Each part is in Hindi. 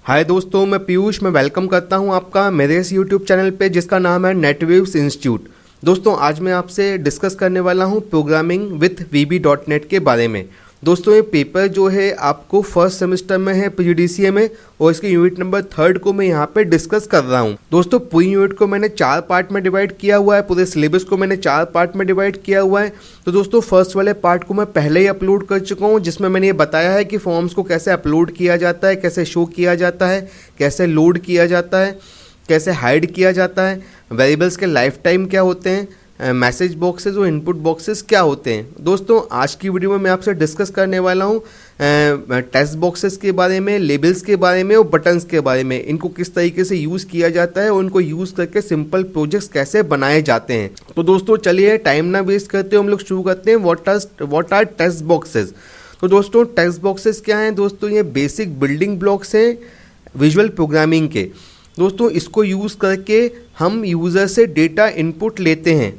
हाय दोस्तों, मैं पीयूष। मैं वेलकम करता हूं आपका मेरे इस यूट्यूब चैनल पे जिसका नाम है नेटवेव्स इंस्टीट्यूट। दोस्तों, आज मैं आपसे डिस्कस करने वाला हूं प्रोग्रामिंग विथ VB.NET के बारे में। दोस्तों, ये पेपर जो है आपको फर्स्ट सेमेस्टर में है PGDCA में, और इसके यूनिट नंबर 3 को मैं यहाँ पे डिस्कस कर रहा हूँ। दोस्तों, पूरी यूनिट को मैंने 4 पार्ट में डिवाइड किया हुआ है, पूरे सिलेबस को मैंने 4 पार्ट में डिवाइड किया हुआ है। तो दोस्तों, फर्स्ट वाले पार्ट को मैं पहले ही अपलोड कर चुका हूँ, जिसमें मैंने ये बताया है कि फॉर्म्स को कैसे अपलोड किया जाता है, कैसे शो किया जाता है, कैसे लोड किया जाता है, कैसे हाइड किया जाता है, वेरिएबल्स के लाइफ टाइम क्या होते हैं, मैसेज बॉक्सेस और इनपुट बॉक्सेस क्या होते हैं। दोस्तों, आज की वीडियो में मैं आपसे डिस्कस करने वाला हूँ टेक्स्ट बॉक्सेस के बारे में, लेबल्स के बारे में और बटन्स के बारे में। इनको किस तरीके से यूज़ किया जाता है और इनको यूज़ करके सिंपल प्रोजेक्ट्स कैसे बनाए जाते हैं। तो दोस्तों, चलिए टाइम ना वेस्ट करते हुए हम लोग शुरू करते हैं। What are text boxes. तो दोस्तों, टेक्स्ट बॉक्सेस क्या हैं? दोस्तों, ये बेसिक बिल्डिंग ब्लॉक्स हैं विजुअल प्रोग्रामिंग के। दोस्तों, इसको यूज़ करके हम यूज़र से डेटा इनपुट लेते हैं।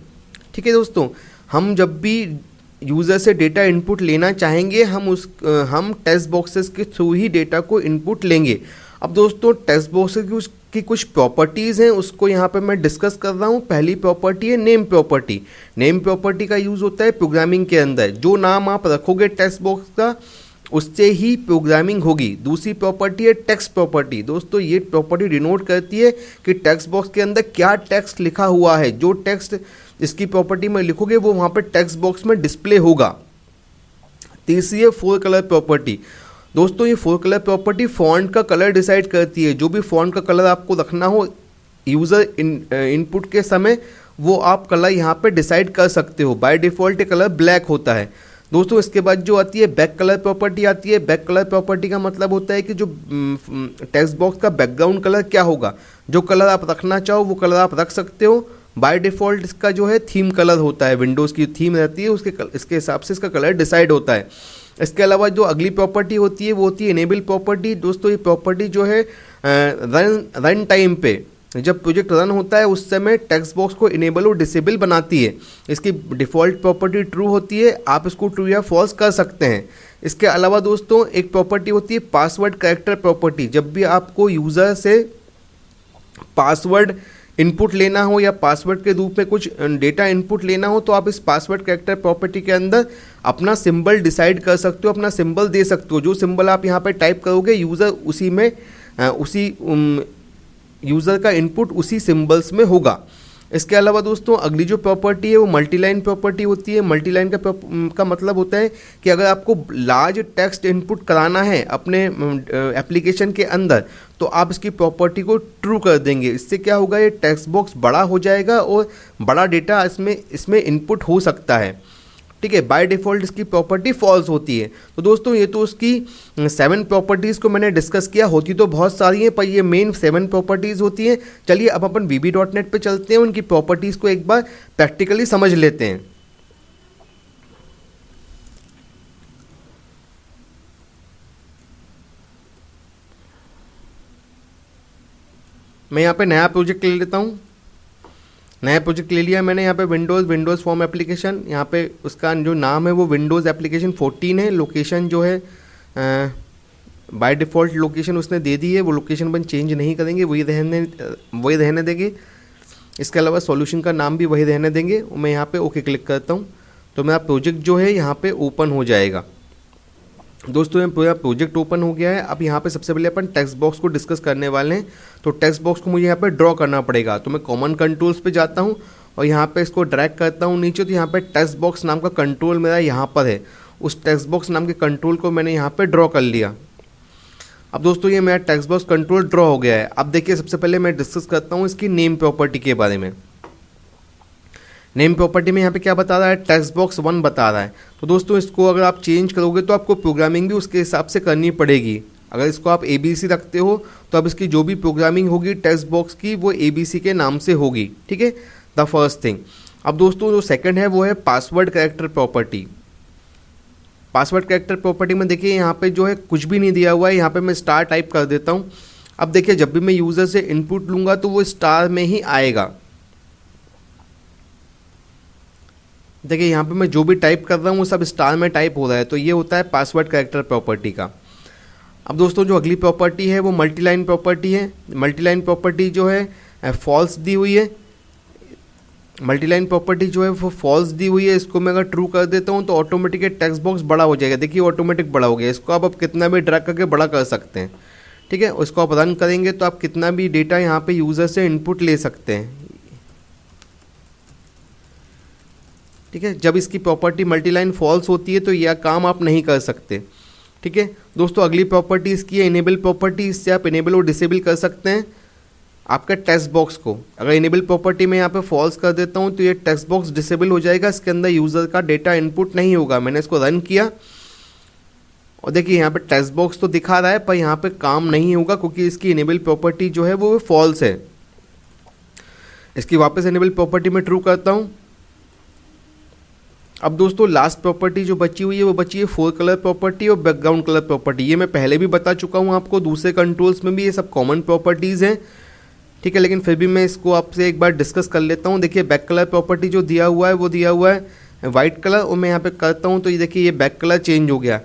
ठीक है दोस्तों, हम जब भी यूज़र से डेटा इनपुट लेना चाहेंगे हम टेक्स्ट बॉक्सेस के थ्रू ही डेटा को इनपुट लेंगे। अब दोस्तों, टेक्स्ट बॉक्सेस की कुछ प्रॉपर्टीज़ हैं, उसको यहाँ पे मैं डिस्कस कर रहा हूँ। पहली प्रॉपर्टी है नेम प्रॉपर्टी। नेम प्रॉपर्टी का यूज़ होता है प्रोग्रामिंग के अंदर। जो नाम आप रखोगे टेक्स्ट बॉक्स का, उससे ही प्रोग्रामिंग होगी। दूसरी प्रॉपर्टी है टेक्स्ट प्रॉपर्टी। दोस्तों, ये प्रॉपर्टी डिनोट करती है कि टेक्स्ट बॉक्स के अंदर क्या टेक्स्ट लिखा हुआ है। जो टेक्स्ट इसकी प्रॉपर्टी में लिखोगे वो वहाँ पे टेक्स्ट बॉक्स में डिस्प्ले होगा। तीसरी है 4 कलर प्रॉपर्टी। दोस्तों, ये 4 कलर प्रॉपर्टी फॉन्ट का कलर डिसाइड करती है। जो भी फॉन्ट का कलर आपको रखना हो यूज़र इनपुट के समय, वो आप कलर यहाँ पे डिसाइड कर सकते हो। बाय डिफ़ॉल्ट ये कलर ब्लैक होता है। दोस्तों, इसके बाद जो आती है बैक कलर प्रॉपर्टी आती है। बैक कलर प्रॉपर्टी का मतलब होता है कि जो टेक्स्ट बॉक्स का बैकग्राउंड कलर क्या होगा। जो कलर आप रखना चाहो वो कलर आप रख सकते हो। बाय डिफ़ॉल्ट इसका जो है थीम कलर होता है। विंडोज़ की थीम रहती है इसके हिसाब से इसका कलर डिसाइड होता है। इसके अलावा जो अगली प्रॉपर्टी होती है वो होती है इनेबल प्रॉपर्टी। दोस्तों, ये प्रॉपर्टी जो है रन टाइम पे जब प्रोजेक्ट रन होता है उस समय टेक्स्ट बॉक्स को इनेबल और डिसेबल बनाती है। इसकी डिफ़ॉल्ट प्रॉपर्टी ट्रू होती है। आप इसको ट्रू या फॉल्स कर सकते हैं। इसके अलावा दोस्तों, एक प्रॉपर्टी होती है पासवर्ड कैरेक्टर प्रॉपर्टी। जब भी आपको यूज़र से पासवर्ड इनपुट लेना हो या पासवर्ड के रूप में कुछ डेटा इनपुट लेना हो, तो आप इस पासवर्ड कैरेक्टर प्रॉपर्टी के अंदर अपना सिंबल डिसाइड कर सकते हो, अपना सिंबल दे सकते हो। जो सिंबल आप यहाँ पे टाइप करोगे यूज़र उसी यूज़र का इनपुट उसी सिंबल्स में होगा। इसके अलावा दोस्तों, अगली जो प्रॉपर्टी है वो मल्टीलाइन प्रॉपर्टी होती है। मल्टीलाइन का मतलब होता है कि अगर आपको लार्ज टेक्स्ट इनपुट कराना है अपने एप्लीकेशन के अंदर, तो आप इसकी प्रॉपर्टी को ट्रू कर देंगे। इससे क्या होगा, ये टेक्स्ट बॉक्स बड़ा हो जाएगा और बड़ा डेटा इसमें इनपुट हो सकता है। ठीक है, बाय डिफ़ॉल्ट इसकी प्रॉपर्टी फॉल्स होती है। तो दोस्तों, ये तो उसकी 7 प्रॉपर्टीज़ को मैंने डिस्कस किया। होती तो बहुत सारी हैं, पर ये मेन 7 प्रॉपर्टीज़ होती हैं। चलिए अब अपन VB.NET पे चलते हैं, उनकी प्रॉपर्टीज़ को एक बार प्रैक्टिकली समझ लेते हैं। मैं यहाँ पे नया प्रोजेक्ट ले लेता हूँ। नया प्रोजेक्ट ले लिया मैंने। यहाँ पे विंडोज़ फॉर्म एप्लीकेशन, यहाँ पे उसका जो नाम है वो विंडोज़ एप्लीकेशन 14 है। लोकेशन जो है बाय डिफ़ॉल्ट लोकेशन उसने दे दी है, वो लोकेशन अपन चेंज नहीं करेंगे, वही रहने देंगे। इसके अलावा सॉल्यूशन का नाम भी वही रहने देंगे। मैं यहाँ पे ओके क्लिक करता हूँ तो मेरा प्रोजेक्ट जो है यहाँ पे ओपन हो जाएगा। दोस्तों, ये पूरा प्रोजेक्ट ओपन हो गया है। अब यहाँ पे सबसे पहले अपन टेक्स्ट बॉक्स को डिस्कस करने वाले हैं। तो टेक्स्ट बॉक्स को मुझे यहाँ पे ड्रॉ करना पड़ेगा। तो मैं कॉमन कंट्रोल्स पे जाता हूँ और यहाँ पे इसको ड्रैग करता हूँ नीचे। तो यहाँ पे टेक्स्ट बॉक्स नाम का कंट्रोल मेरा यहाँ पर है। उस टेक्स्ट बॉक्स नाम के कंट्रोल को मैंने यहाँ पर ड्रॉ कर लिया। अब दोस्तों, ये मेरा टेक्स्ट बॉक्स कंट्रोल ड्रॉ हो गया है। अब देखिए, सबसे पहले मैं डिस्कस करता हूँ इसकी नेम प्रॉपर्टी के बारे में। नेम प्रॉपर्टी में यहाँ पे क्या बता रहा है, टेक्स्ट बॉक्स 1 बता रहा है। तो दोस्तों, इसको अगर आप चेंज करोगे तो आपको प्रोग्रामिंग भी उसके हिसाब से करनी पड़ेगी। अगर इसको आप ABC रखते हो तो अब इसकी जो भी प्रोग्रामिंग होगी टेक्स्ट बॉक्स की वो ABC के नाम से होगी। ठीक है, द फर्स्ट थिंग। अब दोस्तों, जो सेकंड है वो है password character property. Password character property में देखिए यहाँ पे जो है कुछ भी नहीं दिया हुआ है। यहाँ पे मैं स्टार टाइप कर देता हूँ। अब देखिए, जब भी मैं यूज़र से इनपुट लूँगा तो वो स्टार में ही आएगा। देखिए, यहाँ पे मैं जो भी टाइप कर रहा हूँ वो सब स्टार में टाइप हो रहा है। तो ये होता है पासवर्ड कैरेक्टर प्रॉपर्टी का। अब दोस्तों जो अगली प्रॉपर्टी है वो मल्टीलाइन प्रॉपर्टी है। मल्टीलाइन प्रॉपर्टी जो है फॉल्स दी हुई है। मल्टीलाइन प्रॉपर्टी जो है वो फॉल्स दी हुई है। इसको मैं अगर ट्रू कर देता हूँ तो ऑटोमेटिक टेक्स्ट बॉक्स बड़ा हो जाएगा। देखिए ऑटोमेटिक बड़ा हो गया। इसको आप कितना भी ड्रैग करके बड़ा कर सकते हैं, ठीक है। उसको आप रन करेंगे तो आप कितना भी डेटा यहाँ पे यूज़र से इनपुट ले सकते हैं, ठीक है। जब इसकी प्रॉपर्टी मल्टीलाइन फॉल्स होती है तो यह काम आप नहीं कर सकते, ठीक है। दोस्तों अगली प्रॉपर्टी इसकी है इनेबल प्रॉपर्टी। इससे आप इनेबल और डिसेबल कर सकते हैं आपका टेक्स्ट बॉक्स को। अगर इनेबल प्रॉपर्टी में यहाँ पे फॉल्स कर देता हूँ तो ये टेक्स्ट बॉक्स डिसेबल हो जाएगा। इसके अंदर यूज़र का डेटा इनपुट नहीं होगा। मैंने इसको रन किया और देखिए यहाँ पे टेक्स्ट बॉक्स तो दिखा रहा है पर यहाँ पे काम नहीं होगा क्योंकि इसकी इनेबल प्रॉपर्टी जो है वो फॉल्स है। इसकी वापस इनेबल प्रॉपर्टी में ट्रू करता हूँ। अब दोस्तों लास्ट प्रॉपर्टी जो बची हुई है वो बची है फोर कलर प्रॉपर्टी और बैकग्राउंड कलर प्रॉपर्टी। ये मैं पहले भी बता चुका हूँ आपको, दूसरे कंट्रोल्स में भी ये सब कॉमन प्रॉपर्टीज़ हैं, ठीक है। लेकिन फिर भी मैं इसको आपसे एक बार डिस्कस कर लेता हूँ। देखिए बैक कलर प्रॉपर्टी जो दिया हुआ है वो दिया हुआ है वाइट कलर और मैं यहाँ पे करता हूँ तो ये देखिए ये बैक कलर चेंज हो गया।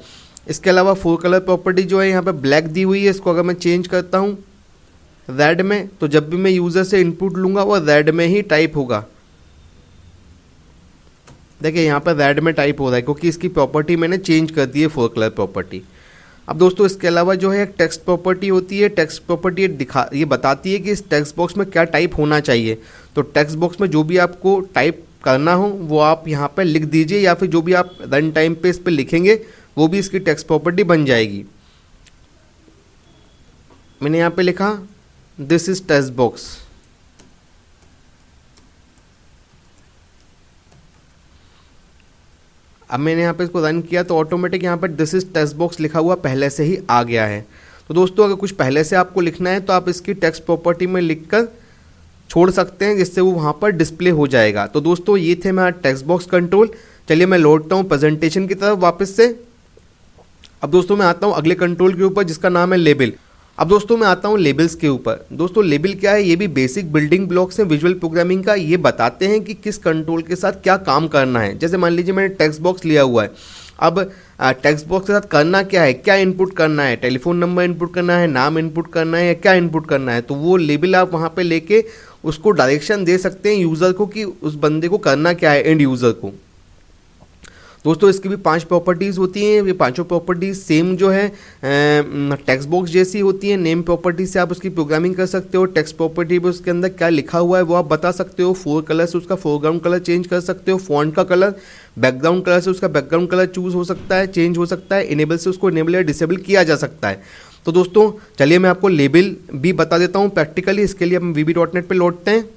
इसके अलावा फोर कलर प्रॉपर्टी जो है यहाँ पे ब्लैक दी हुई है। इसको अगर मैं चेंज करता हूँ रेड में तो जब भी मैं यूज़र से इनपुट लूँगा वो रेड में ही टाइप होगा। देखिए यहाँ पर रेड में टाइप हो रहा है क्योंकि इसकी प्रॉपर्टी मैंने चेंज कर दी है फोर कलर प्रॉपर्टी। अब दोस्तों इसके अलावा जो है टेक्स्ट प्रॉपर्टी होती है। टेक्स्ट प्रॉपर्टी ये बताती है कि इस टेक्स्ट बॉक्स में क्या टाइप होना चाहिए। तो टेक्स्ट बॉक्स में जो भी आपको टाइप करना हो वो आप यहाँ पर लिख दीजिए या फिर जो भी आप रन टाइम पे इस पर लिखेंगे वो भी इसकी टेक्स्ट प्रॉपर्टी बन जाएगी। मैंने यहाँ पे लिखा दिस इज टेक्स्ट बॉक्स। अब मैंने यहाँ पे इसको रन किया तो ऑटोमेटिक यहाँ पर दिस इज टेक्स्ट बॉक्स लिखा हुआ पहले से ही आ गया है। तो दोस्तों अगर कुछ पहले से आपको लिखना है तो आप इसकी टेक्स्ट प्रॉपर्टी में लिखकर छोड़ सकते हैं जिससे वो वहाँ पर डिस्प्ले हो जाएगा। तो दोस्तों ये थे मेरा टेक्स्ट बॉक्स कंट्रोल। चलिए मैं लौटता हूँ प्रेजेंटेशन की तरफ वापस से। अब दोस्तों मैं आता हूँ अगले कंट्रोल के ऊपर जिसका नाम है लेबल। अब दोस्तों मैं आता हूँ लेबल्स के ऊपर। दोस्तों लेबल क्या है, ये भी बेसिक बिल्डिंग ब्लॉक्स हैं विजुअल प्रोग्रामिंग का। ये बताते हैं कि किस कंट्रोल के साथ क्या काम करना है। जैसे मान लीजिए मैंने टेक्स्ट बॉक्स लिया हुआ है। अब टेक्स्ट बॉक्स के साथ करना क्या है, क्या इनपुट करना है, टेलीफोन नंबर इनपुट करना है, नाम इनपुट करना है या क्या इनपुट करना है, तो वो लेबल आप वहाँ पे लेके उसको डायरेक्शन दे सकते हैं यूज़र को कि उस बंदे को करना क्या है, एंड यूज़र को। दोस्तों इसकी भी 5 प्रॉपर्टीज़ होती हैं। ये पांचों प्रॉपर्टीज़ सेम जो है टेक्स्ट बॉक्स जैसी होती हैं। नेम प्रॉपर्टी से आप उसकी प्रोग्रामिंग कर सकते हो। टेक्स्ट प्रॉपर्टी में उसके अंदर क्या लिखा हुआ है वो आप बता सकते हो। फोर कलर से उसका फोरग्राउंड कलर चेंज कर सकते हो। फॉन्ट का कलर, बैकग्राउंड कलर से उसका बैकग्राउंड कलर चूज हो सकता है, चेंज हो सकता है। इनेबल से उसको इनेबल या डिसेबल किया जा सकता है। तो दोस्तों चलिए मैं आपको लेबल भी बता देता हूँ प्रैक्टिकली। इसके लिए हम VB.NET पे लौटते हैं।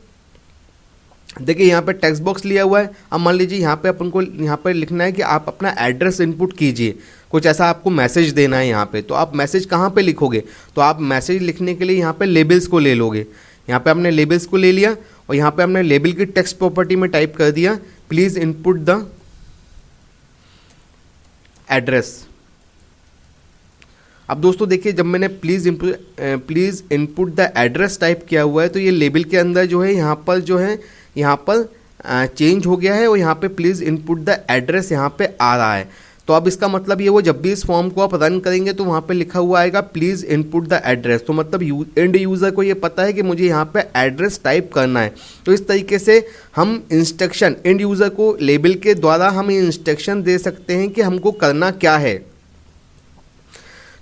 देखिए यहाँ पे टेक्स्ट बॉक्स लिया हुआ है। अब मान लीजिए यहाँ पे अपन को यहाँ पे लिखना है कि आप अपना एड्रेस इनपुट कीजिए। कुछ ऐसा आपको मैसेज देना है यहाँ पे, तो आप मैसेज कहाँ पे लिखोगे, तो आप मैसेज लिखने के लिए यहाँ पे लेबल्स को ले लोगे। यहाँ पे हमने लेबल्स को ले लिया और यहाँ पे हमने लेबल की टेक्स्ट प्रॉपर्टी में टाइप कर दिया प्लीज़ इनपुट द एड्रेस। अब दोस्तों देखिए जब मैंने please input the address type किया हुआ है तो ये लेबल के अंदर जो है यहाँ पर चेंज हो गया है और यहाँ पे प्लीज़ इनपुट द एड्रेस यहाँ पे आ रहा है। तो अब इसका मतलब ये वो जब भी इस फॉर्म को आप रन करेंगे तो वहाँ पे लिखा हुआ आएगा प्लीज़ इनपुट द एड्रेस। तो मतलब एंड यूज़र को ये पता है कि मुझे यहाँ पे एड्रेस टाइप करना है। तो इस तरीके से हम इंस्ट्रक्शन एंड यूज़र को लेबल के द्वारा हम इंस्ट्रक्शन दे सकते हैं कि हमको करना क्या है।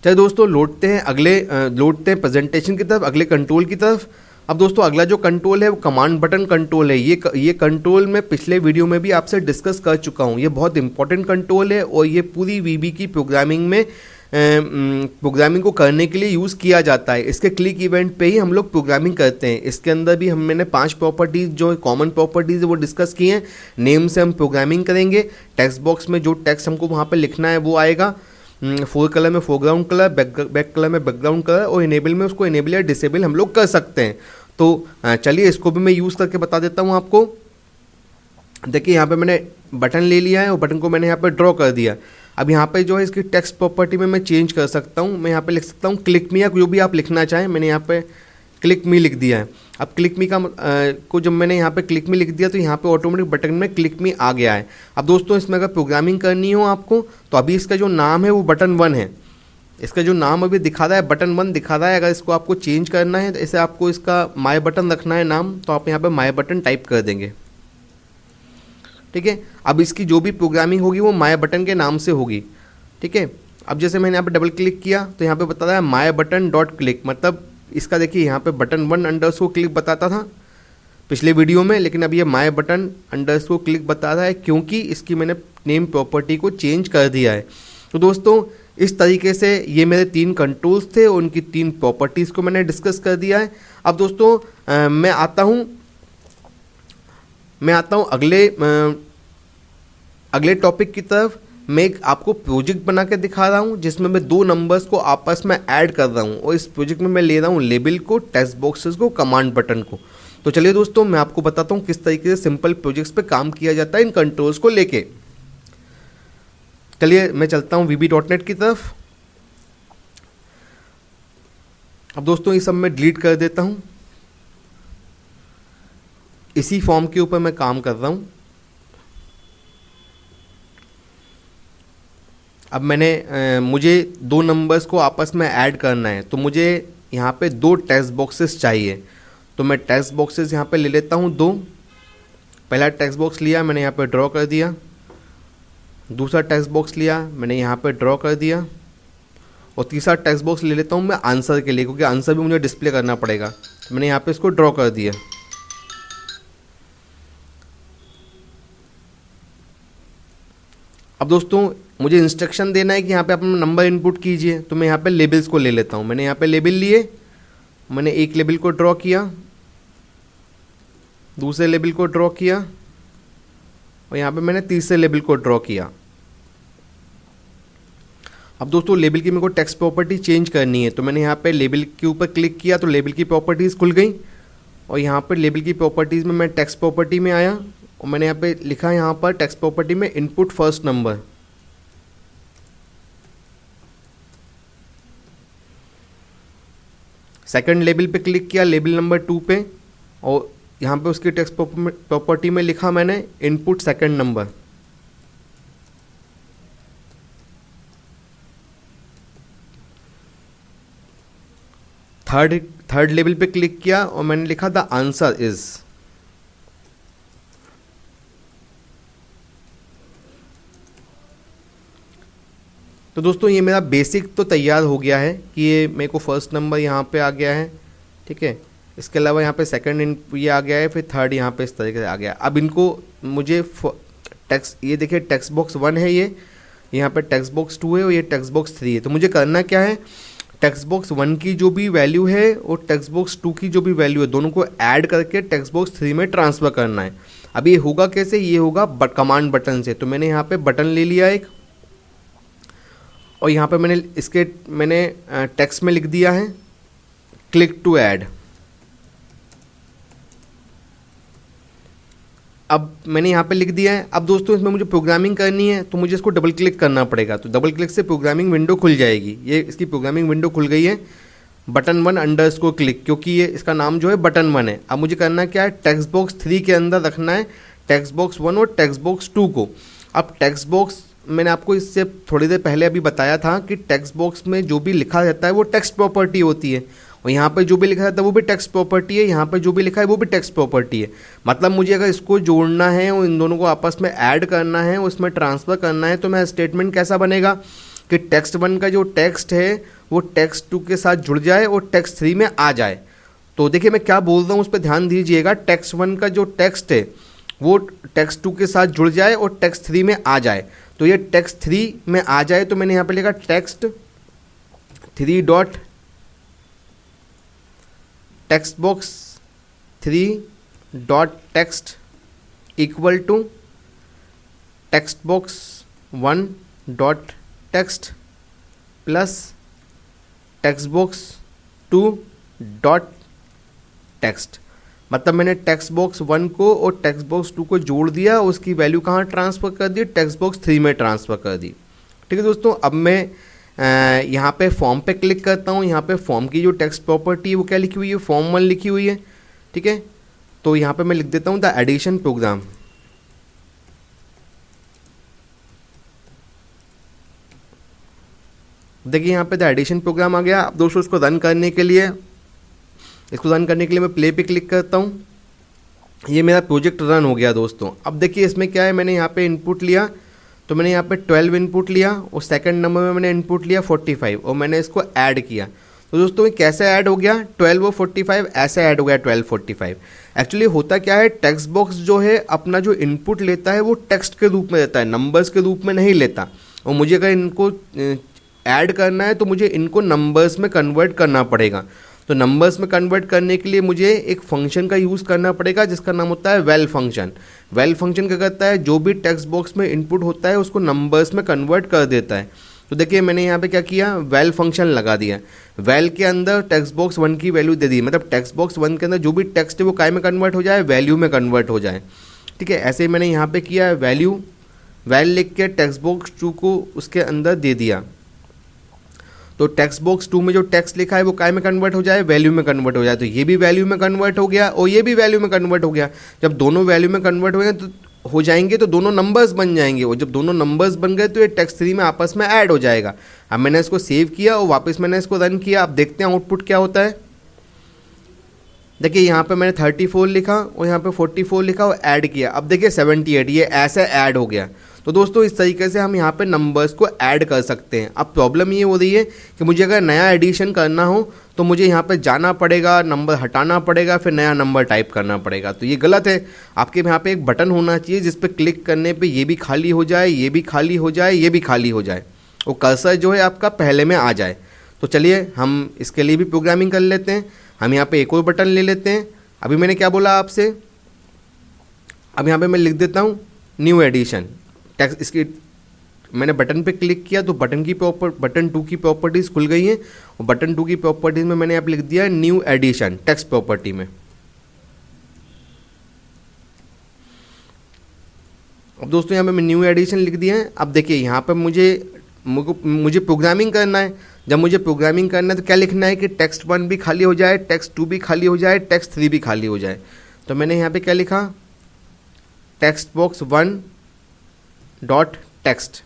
चलिए दोस्तों लौटते हैं प्रेजेंटेशन की तरफ, अगले कंट्रोल की तरफ। अब दोस्तों अगला जो कंट्रोल है वो कमांड बटन कंट्रोल है। ये कंट्रोल मैं पिछले वीडियो में भी आपसे डिस्कस कर चुका हूँ। ये बहुत इंपॉर्टेंट कंट्रोल है और ये पूरी वीबी की प्रोग्रामिंग में प्रोग्रामिंग को करने के लिए यूज़ किया जाता है। इसके क्लिक इवेंट पे ही हम लोग प्रोग्रामिंग करते हैं। इसके अंदर भी मैंने 5 प्रॉपर्टीज़ जो कॉमन प्रॉपर्टीज़ है वो डिस्कस की हैं। नेम से हम प्रोग्रामिंग करेंगे। टेक्स्ट बॉक्स में जो टेक्स्ट हमको वहाँ पर लिखना है वो आएगा। फोर कलर में फोरग्राउंड कलर, बैक कलर में बैकग्राउंड कलर और इनेबल में उसको इनेबल या डिसेबल हम लोग कर सकते हैं। तो चलिए इसको भी मैं यूज़ करके बता देता हूँ आपको। देखिए यहाँ पे मैंने बटन ले लिया है और बटन को मैंने यहाँ पे ड्रॉ कर दिया। अब यहाँ पे जो है इसकी टेक्स्ट प्रॉपर्टी में मैं चेंज कर सकता हूँ। मैं यहाँ पे लिख सकता हूँ क्लिक मी या जो भी आप लिखना चाहें। मैंने यहाँ पे क्लिक मी लिख दिया है। अब क्लिक मी को जब मैंने यहाँ पे क्लिक मी लिख दिया तो यहाँ पे ऑटोमेटिक बटन में क्लिक मी आ गया है। अब दोस्तों इसमें अगर प्रोग्रामिंग करनी हो आपको तो अभी इसका जो नाम है वो बटन 1 है। इसका जो नाम अभी दिखा रहा है बटन 1 दिखा रहा है, अगर इसको आपको चेंज करना है तो इसे आपको इसका माय बटन रखना है नाम, तो आप यहाँ पे माय बटन टाइप कर देंगे। ठीक है, अब इसकी जो भी प्रोग्रामिंग होगी वो माय बटन के नाम से होगी। ठीक है, अब जैसे मैंने यहाँ पे डबल क्लिक किया तो यहाँ पे बता रहा है माय बटन डॉट क्लिक, मतलब इसका देखिए यहाँ पे बटन 1 अंडरस्कोर क्लिक बताता था पिछले वीडियो में, लेकिन अब ये माय बटन अंडरस्कोर क्लिक बता रहा है क्योंकि इसकी मैंने नेम प्रॉपर्टी को चेंज कर दिया है। तो दोस्तों इस तरीके से ये मेरे 3 कंट्रोल्स थे, उनकी 3 प्रॉपर्टीज़ को मैंने डिस्कस कर दिया है। अब दोस्तों मैं आता हूँ अगले टॉपिक की तरफ। मैं एक आपको प्रोजेक्ट बना के दिखा रहा हूँ जिसमें मैं 2 नंबर्स को आपस में ऐड कर रहा हूँ, और इस प्रोजेक्ट में मैं ले रहा हूँ लेबल को, टेक्स्ट बॉक्सेस को, कमांड बटन को। तो चलिए दोस्तों मैं आपको बताता हूँ किस तरीके से सिंपल प्रोजेक्ट्स पे काम किया जाता है इन कंट्रोल्स को लेके। चलिए मैं चलता हूँ VB.NET की तरफ। अब दोस्तों ये सब मैं डिलीट कर देता हूँ, इसी फॉर्म के ऊपर मैं काम कर रहा हूँ। अब मुझे 2 नंबर्स को आपस में ऐड करना है, तो मुझे यहाँ पे 2 टेक्स्ट बॉक्सेस चाहिए। तो मैं टेक्स्ट बॉक्सेस यहाँ पे ले लेता हूँ 2। पहला टेक्स्ट बॉक्स लिया, मैंने यहाँ पे ड्रॉ कर दिया। दूसरा टेक्स्ट बॉक्स लिया, मैंने यहाँ पे ड्रॉ कर दिया। और तीसरा टेक्स्ट बॉक्स ले लेता हूँ मैं आंसर के लिए, क्योंकि आंसर भी मुझे डिस्प्ले करना पड़ेगा। तो मैंने यहाँ पे इसको ड्रॉ कर दिया। अब दोस्तों मुझे इंस्ट्रक्शन देना है कि यहाँ पे अपना नंबर इनपुट कीजिए, तो मैं यहाँ पे लेबल्स को ले लेता हूँ। मैंने यहाँ पे लेबल लिए, मैंने एक लेबल को ड्रॉ किया, दूसरे लेबल को ड्रॉ किया, और यहाँ पे मैंने तीसरे लेबल को ड्रॉ किया। अब दोस्तों लेबल की मेरे को टेक्स्ट प्रॉपर्टी चेंज करनी है, तो मैंने यहाँ पे लेबल के ऊपर क्लिक किया तो लेबल की प्रॉपर्टीज़ खुल गई। और यहाँ पर लेबल की प्रॉपर्टीज़ में मैं टेक्स्ट प्रॉपर्टी में आया और मैंने यहाँ पे लिखा, यहाँ पर टेक्स्ट प्रॉपर्टी में input first number. Second label पे क्लिक किया, लेबल नंबर 2 पे, और यहाँ पे उसकी टेक्स्ट प्रॉपर्टी में लिखा मैंने input second number. Third label पे क्लिक किया और मैंने लिखा द आंसर इज। तो दोस्तों ये मेरा बेसिक तो तैयार हो गया है कि ये मेरे को फर्स्ट नंबर यहाँ पे आ गया है। ठीक है, इसके अलावा यहाँ पे सेकंड ये आ गया है, फिर थर्ड यहाँ पे इस तरीके से आ गया। अब इनको मुझे टेक्स्ट, ये देखिए टेक्स्ट बॉक्स 1 है, ये यहाँ पे टेक्स्ट बॉक्स 2 है और ये टेक्स्ट बॉक्स 3 है। तो मुझे करना क्या है, टेक्स्ट बॉक्स 1 की जो भी वैल्यू है और टेक्स्ट बॉक्स 2 की जो भी वैल्यू है, दोनों को ऐड करके टेक्स्ट बॉक्स 3 में ट्रांसफ़र करना है। अब ये होगा कैसे, ये होगा कमांड बटन से। तो मैंने यहाँ पे बटन ले लिया एक, और यहाँ पे मैंने टेक्स्ट में लिख दिया है क्लिक टू ऐड। अब मैंने यहाँ पे लिख दिया है। अब दोस्तों इसमें मुझे प्रोग्रामिंग करनी है, तो मुझे इसको डबल क्लिक करना पड़ेगा। तो डबल क्लिक से प्रोग्रामिंग विंडो खुल जाएगी। ये इसकी प्रोग्रामिंग विंडो खुल गई है, बटन 1 अंडरस्कोर क्लिक, क्योंकि ये इसका नाम जो है बटन 1 है। अब मुझे करना क्या है, टेक्स्ट बॉक्स 3 के अंदर रखना है टेक्स्ट बॉक्स 1 और टेक्स्ट बॉक्स 2 को। अब टेक्स्ट बॉक्स, मैंने आपको इससे थोड़ी देर पहले अभी बताया था कि टेक्स्ट बॉक्स में जो भी लिखा रहता है वो टेक्स्ट प्रॉपर्टी होती है, और यहाँ पे जो भी लिखा रहता है वो भी टेक्स्ट प्रॉपर्टी है, यहाँ पे जो भी लिखा है वो भी टेक्स्ट प्रॉपर्टी है। मतलब मुझे अगर इसको जोड़ना है और इन दोनों को आपस में ऐड करना है, उसमें ट्रांसफ़र करना है, तो मेरा स्टेटमेंट कैसा बनेगा कि टेक्स्ट 1 का जो टेक्स्ट है वो टेक्स्ट 2 के साथ जुड़ जाए और टेक्स्ट 3 में आ जाए। तो देखिए मैं क्या बोल रहा हूँ उस पर ध्यान दीजिएगा। टेक्स्ट 1 का जो टेक्स्ट है वो टेक्स्ट 2 के साथ जुड़ जाए और टेक्स्ट 3 में आ जाए। तो ये टेक्स्ट 3 में आ जाए, तो मैंने यहाँ पे लिखा text 3 dot text box 3 dot text equal to text box 1 dot text plus text box 2 dot text. मतलब मैंने टेक्स्ट बॉक्स 1 को और टेक्स्ट बॉक्स 2 को जोड़ दिया, उसकी वैल्यू कहाँ ट्रांसफ़र कर दी, टेक्स्ट बॉक्स 3 में ट्रांसफ़र कर दी। ठीक है दोस्तों, अब मैं यहाँ पे फॉर्म पे क्लिक करता हूँ। यहाँ पे फॉर्म की जो टेक्स्ट प्रॉपर्टी है वो क्या लिखी हुई है, फॉर्म 1 लिखी हुई है। ठीक है, तो यहाँ पे मैं लिख देता हूँ द एडिशन प्रोग्राम। देखिए यहाँ पे द एडिशन प्रोग्राम आ गया। अब दोस्तों इसको रन करने के लिए मैं प्ले पे क्लिक करता हूँ। ये मेरा प्रोजेक्ट रन हो गया दोस्तों। अब देखिए इसमें क्या है, मैंने यहाँ पे इनपुट लिया, तो मैंने यहाँ पे 12 इनपुट लिया और सेकंड नंबर में मैंने इनपुट लिया 45 और मैंने इसको ऐड किया। तो दोस्तों ये कैसे ऐड हो गया, 12 और 45 ऐसे ऐड हो गया 12 45। एक्चुअली होता क्या है, टेक्स्ट बॉक्स जो है अपना जो इनपुट लेता है वो टेक्स्ट के रूप में लेता है, नंबर्स के रूप में नहीं लेता। और मुझे अगर इनको ऐड करना है तो मुझे इनको नंबर्स में कन्वर्ट करना पड़ेगा। तो नंबर्स में कन्वर्ट करने के लिए मुझे एक फंक्शन का यूज़ करना पड़ेगा जिसका नाम होता है वेल फंक्शन। वेल फंक्शन क्या करता है, जो भी टेक्स्ट बॉक्स में इनपुट होता है उसको नंबर्स में कन्वर्ट कर देता है। तो देखिए मैंने यहाँ पे क्या किया, वेल फंक्शन लगा दिया। वेल के अंदर टेक्स्ट बॉक्स 1 की वैल्यू दे दी, मतलब टेक्स्ट बॉक्स 1 के अंदर जो भी टेक्स्ट है वो काय में कन्वर्ट हो जाए, वैल्यू में कन्वर्ट हो जाए। ठीक है, ऐसे ही मैंने यहाँ पे किया, वैल्यू वेल लिख के टेक्स्ट बॉक्स 2 को उसके अंदर दे दिया। तो टेक्स्ट बॉक्स 2 में जो टेक्स्ट लिखा है वो काय में कन्वर्ट हो जाए, वैल्यू में कन्वर्ट हो जाए। तो ये भी वैल्यू में कन्वर्ट हो गया और ये भी वैल्यू में कन्वर्ट हो गया। जब दोनों वैल्यू में कन्वर्ट हो जाएंगे तो दोनों नंबर्स बन जाएंगे, और जब दोनों नंबर्स बन गए तो ये टेक्स्ट 3 में आपस में ऐड हो जाएगा। अब मैंने इसको सेव किया और वापस मैंने इसको रन किया। अब देखते हैं आउटपुट क्या होता है। देखिए यहाँ पे मैंने 34 लिखा और यहाँ पे 44 लिखा और ऐड किया। अब देखिए 78, ये ऐसे ऐड हो गया। तो दोस्तों इस तरीके से हम यहाँ पे नंबर्स को ऐड कर सकते हैं। अब प्रॉब्लम ये हो रही है कि मुझे अगर नया एडिशन करना हो तो मुझे यहाँ पे जाना पड़ेगा, नंबर हटाना पड़ेगा, फिर नया नंबर टाइप करना पड़ेगा। तो ये गलत है। आपके यहाँ पे एक बटन होना चाहिए जिस पे क्लिक करने पे ये भी खाली हो जाए, ये भी खाली हो जाए, ये भी खाली हो जाए, वो कर्सर जो है आपका पहले में आ जाए। तो चलिए हम इसके लिए भी प्रोग्रामिंग कर लेते हैं। हम यहाँ पे एक और बटन ले लेते हैं। अभी मैंने क्या बोला आपसे, अब यहाँ पे मैं लिख देता हूँ न्यू एडिशन टेक्स्ट। इसकी मैंने बटन पे क्लिक किया तो बटन 2 की प्रॉपर्टीज़ खुल गई हैं और बटन 2 की प्रॉपर्टीज़ में मैंने यहाँ पे लिख दिया न्यू एडिशन टेक्स्ट प्रॉपर्टी में। अब दोस्तों यहाँ पे मैं न्यू एडिशन लिख दिया है। अब देखिए यहाँ पे मुझे प्रोग्रामिंग करना है। जब मुझे प्रोग्रामिंग करना है तो क्या लिखना है कि टेक्स्ट 1 भी खाली हो जाए, टेक्स्ट 2 भी खाली हो जाए, टेक्स्ट 3 भी खाली हो जाए। तो मैंने यहाँ पे क्या लिखा, टेक्स्ट बॉक्स 1 डॉट टेक्स्ट।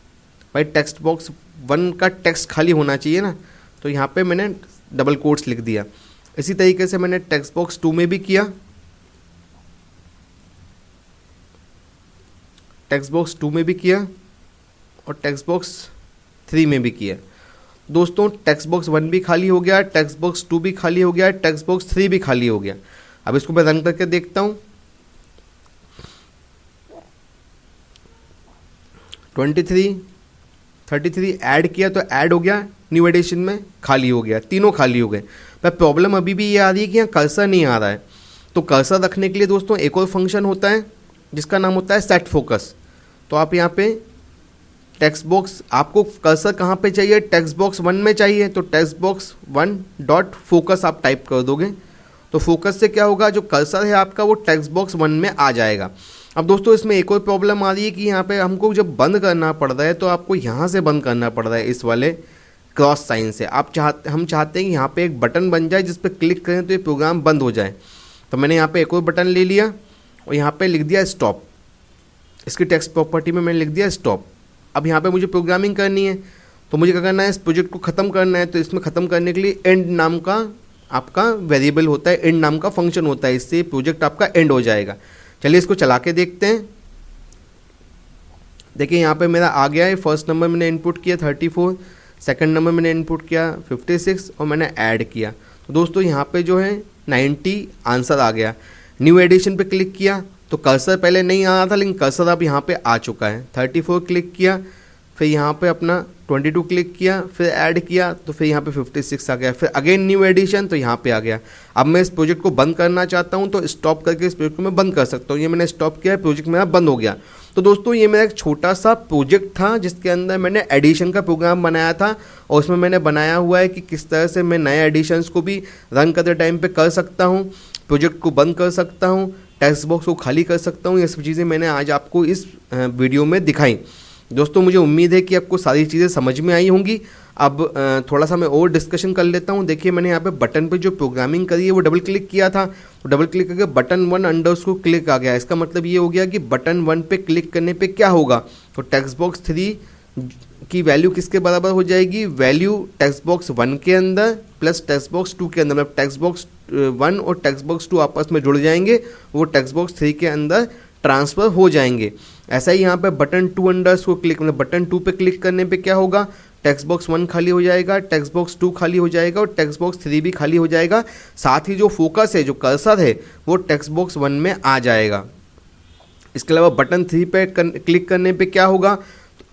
भाई टेक्स्ट बॉक्स 1 का टेक्स्ट खाली होना चाहिए ना, तो यहाँ पे मैंने डबल कोट्स लिख दिया। इसी तरीके से मैंने टेक्स्ट बॉक्स 2 में भी किया, टेक्स्ट बॉक्स 2 में भी किया और टेक्स्ट बॉक्स 3 में भी किया। दोस्तों टेक्स्ट बॉक्स 1 भी खाली हो गया, टेक्स्ट बॉक्स 2 भी खाली हो गया, टेक्स्ट बॉक्स 3 भी खाली हो गया। अब इसको मैं रन करके देखता हूँ। 23 33 ऐड किया तो ऐड हो गया, न्यू एडिशन में खाली हो गया, तीनों खाली हो गए। पर प्रॉब्लम अभी भी ये आ रही है कि यहाँ कर्सर नहीं आ रहा है। तो कर्सर रखने के लिए दोस्तों एक और फंक्शन होता है जिसका नाम होता है सेट फोकस। तो आप यहाँ पे टेक्स्ट बॉक्स, आपको कर्सर कहाँ पे चाहिए, टेक्स्ट बॉक्स 1 में चाहिए, तो टेक्स्ट बॉक्स 1 डॉट फोकस आप टाइप कर दोगे। तो फोकस से क्या होगा, जो कर्सर है आपका वो टेक्स्ट बॉक्स 1 में आ जाएगा। अब दोस्तों इसमें एक और प्रॉब्लम आ रही है कि यहाँ पे हमको जब बंद करना पड़ रहा है तो आपको यहाँ से बंद करना पड़ रहा है, इस वाले क्रॉस साइन से। हम चाहते हैं कि यहाँ पे एक बटन बन जाए जिस पर क्लिक करें तो ये प्रोग्राम बंद हो जाए। तो मैंने यहाँ पे एक और बटन ले लिया और यहाँ पे लिख दिया स्टॉप। इसकी टेक्स्ट प्रॉपर्टी में मैंने लिख दिया स्टॉप। अब यहाँ पे मुझे प्रोग्रामिंग करनी है, तो मुझे क्या करना है, इस प्रोजेक्ट को ख़त्म करना है। तो इसमें ख़त्म करने के लिए एंड नाम का आपका वेरिएबल होता है, एंड नाम का फंक्शन होता है, इससे प्रोजेक्ट आपका एंड हो जाएगा। चलिए इसको चला के देखते हैं। देखिए यहाँ पे मेरा आ गया है, फर्स्ट नंबर मैंने इनपुट किया 34, सेकंड नंबर मैंने इनपुट किया 56 और मैंने ऐड किया। तो दोस्तों यहाँ पे जो है 90 आंसर आ गया। न्यू एडिशन पे क्लिक किया तो कर्सर पहले नहीं आ रहा था, लेकिन कर्सर अब यहाँ पे आ चुका है। 34 क्लिक किया, फिर यहाँ पे अपना 22 क्लिक किया, फिर ऐड किया तो फिर यहाँ पे 56 आ गया। फिर अगेन न्यू एडिशन तो यहाँ पे आ गया। अब मैं इस प्रोजेक्ट को बंद करना चाहता हूँ तो स्टॉप करके इस प्रोजेक्ट को मैं बंद कर सकता हूँ। ये मैंने स्टॉप किया, प्रोजेक्ट मेरा बंद हो गया। तो दोस्तों ये मेरा एक छोटा सा प्रोजेक्ट था जिसके अंदर मैंने एडिशन का प्रोग्राम बनाया था, और उसमें मैंने बनाया हुआ है कि किस तरह से मैं नए एडिशंस को भी रन करते टाइम पे कर सकता हूँ, प्रोजेक्ट को बंद कर सकता हूँ, टेक्स्ट बॉक्स को खाली कर सकता हूँ। ये सब चीज़ें मैंने आज आपको इस वीडियो में दिखाई। दोस्तों मुझे उम्मीद है कि आपको सारी चीज़ें समझ में आई होंगी। अब थोड़ा सा मैं और डिस्कशन कर लेता हूँ। देखिए मैंने यहाँ पे बटन पे जो प्रोग्रामिंग करी है वो डबल क्लिक किया था, तो डबल क्लिक करके बटन 1 अंडर उसको क्लिक आ गया। इसका मतलब ये हो गया कि बटन 1 पे क्लिक करने पे क्या होगा, तो टेक्स्ट बॉक्स 3 की वैल्यू किसके बराबर हो जाएगी, वैल्यू टेक्स्ट बॉक्स 1 के अंदर प्लस टेक्स्ट बॉक्स 2 के अंदर, मतलब टेक्स्ट बॉक्स 1 और टेक्स्ट बॉक्स 2 आपस में जुड़ जाएंगे, वो टेक्स्ट बॉक्स 3 के अंदर ट्रांसफ़र हो जाएंगे। ऐसा ही यहाँ पे बटन 2 अंडर्स को क्लिक, मतलब बटन 2 पे क्लिक करने पे क्या होगा, टेक्स्ट बॉक्स 1 खाली हो जाएगा, टेक्स्ट बॉक्स 2 खाली हो जाएगा और टेक्स्ट बॉक्स 3 भी खाली हो जाएगा। साथ ही जो फोकस है, जो कर्सर है, वो टेक्स्ट बॉक्स 1 में आ जाएगा। इसके अलावा बटन 3 पे क्लिक करने पे क्या होगा,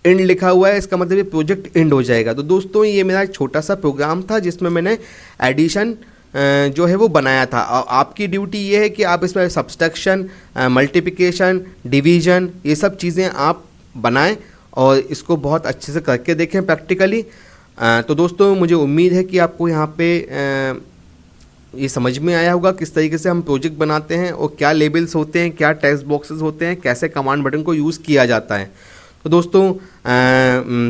एंड लिखा हुआ है, इसका मतलब ये प्रोजेक्ट एंड हो जाएगा। तो दोस्तों ये मेरा एक छोटा सा प्रोग्राम था जिसमें मैंने एडिशन जो है वो बनाया था। आपकी ड्यूटी ये है कि आप इसमें सब्सट्रैक्शन, मल्टीप्लिकेशन, डिवीजन, ये सब चीज़ें आप बनाएं और इसको बहुत अच्छे से करके देखें प्रैक्टिकली। तो दोस्तों मुझे उम्मीद है कि आपको यहाँ पे ये समझ में आया होगा किस तरीके से हम प्रोजेक्ट बनाते हैं और क्या लेबल्स होते हैं, क्या टेक्स्ट बॉक्सेस होते हैं, कैसे कमांड बटन को यूज़ किया जाता है। तो दोस्तों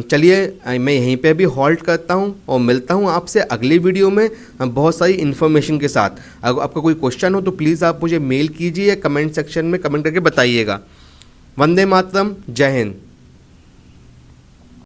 चलिए मैं यहीं पे भी हॉल्ट करता हूं और मिलता हूं आपसे अगली वीडियो में बहुत सारी इन्फॉर्मेशन के साथ। अगर आपका कोई क्वेश्चन हो तो प्लीज़ आप मुझे मेल कीजिए या कमेंट सेक्शन में कमेंट करके बताइएगा। वंदे मातरम, जय हिंद।